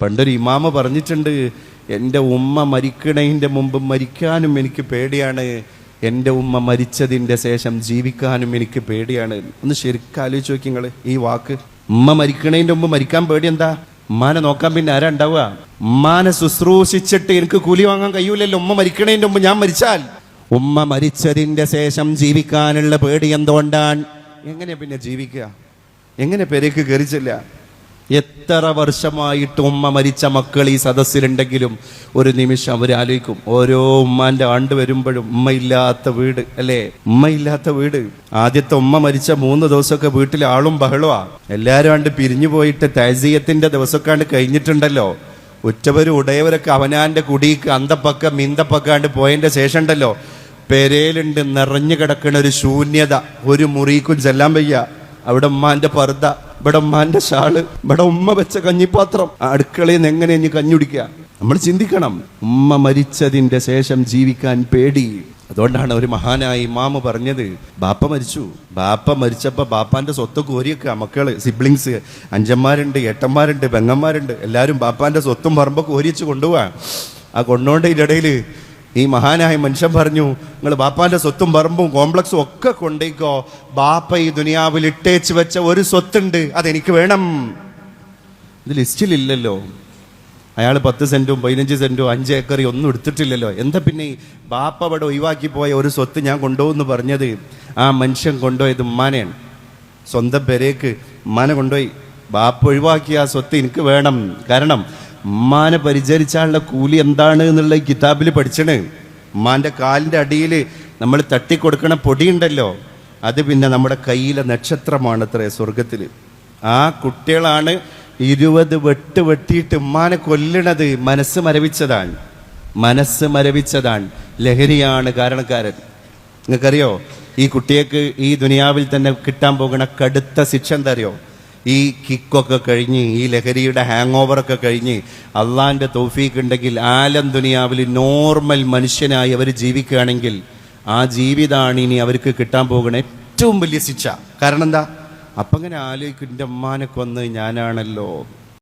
പണ്ടൊരു ഇമാമ പറഞ്ഞിട്ടുണ്ട്, എൻ്റെ ഉമ്മ മരിക്കണതിൻ്റെ മുമ്പ് മരിക്കാനും എനിക്ക് പേടിയാണ്, എൻ്റെ ഉമ്മ മരിച്ചതിൻ്റെ ശേഷം ജീവിക്കാനും എനിക്ക് പേടിയാണ്. ഒന്ന് ശരിക്കും ആലോചിച്ച് നോക്കി നിങ്ങൾ ഈ വാക്ക്. ഉമ്മ മരിക്കണതിൻ്റെ മുമ്പ് മരിക്കാൻ പേടി എന്താ? ഉമ്മാനെ നോക്കാൻ പിന്നെ ആരാ ഉണ്ടാവുക? ഉമ്മാനെ ശുശ്രൂഷിച്ചിട്ട് എനിക്ക് കൂലി വാങ്ങാൻ കഴിയൂലല്ലോ. ഉമ്മ മരിക്കണതിൻ്റെ മുമ്പ് ഞാൻ മരിച്ചാൽ. ഉമ്മ മരിച്ചതിൻ്റെ ശേഷം ജീവിക്കാനുള്ള പേടി എന്തുകൊണ്ടാണ്? എങ്ങനെ പിന്നെ ജീവിക്കുക? എങ്ങനെ പെരേക്ക് കയറിച്ചില്ല? എത്ര വർഷമായിട്ട് ഉമ്മ മരിച്ച മക്കൾ ഈ സദസ്സിലുണ്ടെങ്കിലും ഒരു നിമിഷം അവർ ആലോചിക്കും, ഓരോ ഉമ്മാന്റെ ആണ്ട് വരുമ്പോഴും ഉമ്മയില്ലാത്ത വീട് അല്ലേ, ഉമ്മയില്ലാത്ത വീട്. ആദ്യത്തെ ഉമ്മ മരിച്ച 3 ദിവസമൊക്കെ വീട്ടിൽ ആളും ബഹളമാ. എല്ലാവരും ആണ്ട് പിരിഞ്ഞു പോയിട്ട് തഅസിയത്തിന്റെ ദിവസമൊക്കെ കഴിഞ്ഞിട്ടുണ്ടല്ലോ. ഉറ്റവരും ഉടയവരൊക്കെ അവനാന്റെ കുടിക്ക് അന്തപ്പക്ക മിന്തപ്പക്കാണ്ട് പോയതിന്റെ ശേഷം ഉണ്ടല്ലോ, പെരയിലുണ്ട് നിറഞ്ഞു കിടക്കുന്ന ഒരു ശൂന്യത. ഒരു മുറിക്കും ചെല്ലാൻ വയ്യ. അവിടെ ഉമ്മാന്റെ പർദ്ദ, ഇവിടെ ഉമ്മാന്റെ ഷാള്, ഇവിടെ ഉമ്മ വെച്ച കഞ്ഞിപ്പാത്രം. അടുക്കളയിൽ നിന്ന് എങ്ങനെ ഇനി കഞ്ഞുടിക്കുക? നമ്മൾ ചിന്തിക്കണം. ഉമ്മ മരിച്ചതിന്റെ ശേഷം ജീവിക്കാൻ പേടി. അതുകൊണ്ടാണ് ഒരു മഹാനായ ഇമാമ് പറഞ്ഞത്, ബാപ്പ മരിച്ചു, ബാപ്പ മരിച്ചപ്പോ ബാപ്പാന്റെ സ്വത്ത് കോരിയൊക്കെ മക്കള്, സിബ്ലിങ്സ്, അഞ്ചന്മാരുണ്ട്, ഏട്ടന്മാരുണ്ട്, പെങ്ങന്മാരുണ്ട്, എല്ലാവരും ബാപ്പാന്റെ സ്വത്തും പറമ്പൊക്കെ കോരിച്ച് കൊണ്ടുപോവാ. ആ കൊണ്ടുപോണ്ടതിൻ്റെ ഇടയിൽ ഈ മഹാനായ മനുഷ്യൻ പറഞ്ഞു, നിങ്ങൾ ബാപ്പാന്റെ സ്വത്തും പറമ്പും കോംപ്ലക്സും ഒക്കെ കൊണ്ടേക്കോ, ബാപ്പ ഈ ദുനിയാവിൽ ഇട്ടേച്ച് വെച്ച ഒരു സ്വത്തുണ്ട്, അതെനിക്ക് വേണം. ഇത് ലിസ്റ്റിലില്ലല്ലോ. അയാൾ 10 സെന്റും 15 സെന്റും 5 ഏക്കറി ഒന്നും എടുത്തിട്ടില്ലല്ലോ. എന്താ പിന്നെ ഈ ബാപ്പ ഇവിടെ ഒഴിവാക്കി പോയ ഒരു സ്വത്ത് ഞാൻ കൊണ്ടുപോകുന്നു പറഞ്ഞത്? ആ മനുഷ്യൻ കൊണ്ടുപോയത് ഉമ്മാനെയാണ്. സ്വന്തം പെരേക്ക് ഉമ്മാനെ കൊണ്ടുപോയി. ബാപ്പ ഒഴിവാക്കിയ ആ സ്വത്ത് എനിക്ക് വേണം. കാരണം ഉമ്മാനെ പരിചരിച്ചാലുള്ള കൂലി എന്താണ് എന്നുള്ള കിതാബിൽ പഠിച്ചണ്. ഉമ്മാന്റെ കാലിന്റെ അടിയിൽ നമ്മൾ തട്ടിക്കൊടുക്കണ പൊടിയുണ്ടല്ലോ, അത് പിന്നെ നമ്മുടെ കയ്യിലെ നക്ഷത്രമാണ് അത്രേ സ്വർഗത്തിൽ. ആ കുട്ടികളാണ് 20 വെട്ട് വെട്ടിയിട്ട് ഉമ്മാനെ കൊല്ലണത്. മനസ്സ് മരവിച്ചതാണ്, മനസ്സ് മരവിച്ചതാണ്. ലഹരിയാണ് കാരണക്കാരൻ. നിങ്ങൾക്കറിയോ ഈ കുട്ടികൾക്ക് ഈ ദുനിയാവിൽ തന്നെ കിട്ടാൻ പോകുന്ന കടുത്ത ശിക്ഷ എന്താ അറിയോ? ഈ കിക്കൊക്കെ കഴിഞ്ഞ്, ഈ ലഹരിയുടെ ഹാങ് ഓവറൊക്കെ കഴിഞ്ഞ് അള്ളാന്റെ തൗഫീഖ് ഉണ്ടെങ്കിൽ ആലം ദുനിയാവിൽ നോർമൽ മനുഷ്യനായി അവർ ജീവിക്കുകയാണെങ്കിൽ ആ ജീവിതമാണ് ഇനി അവർക്ക് കിട്ടാൻ പോകുന്ന ഏറ്റവും വലിയ ശിക്ഷ. കാരണം എന്താ? അപ്പം അങ്ങനെ ആലോചിക്കും, എൻ്റെ ഉമ്മാനെ കൊന്ന് ഞാനാണല്ലോ.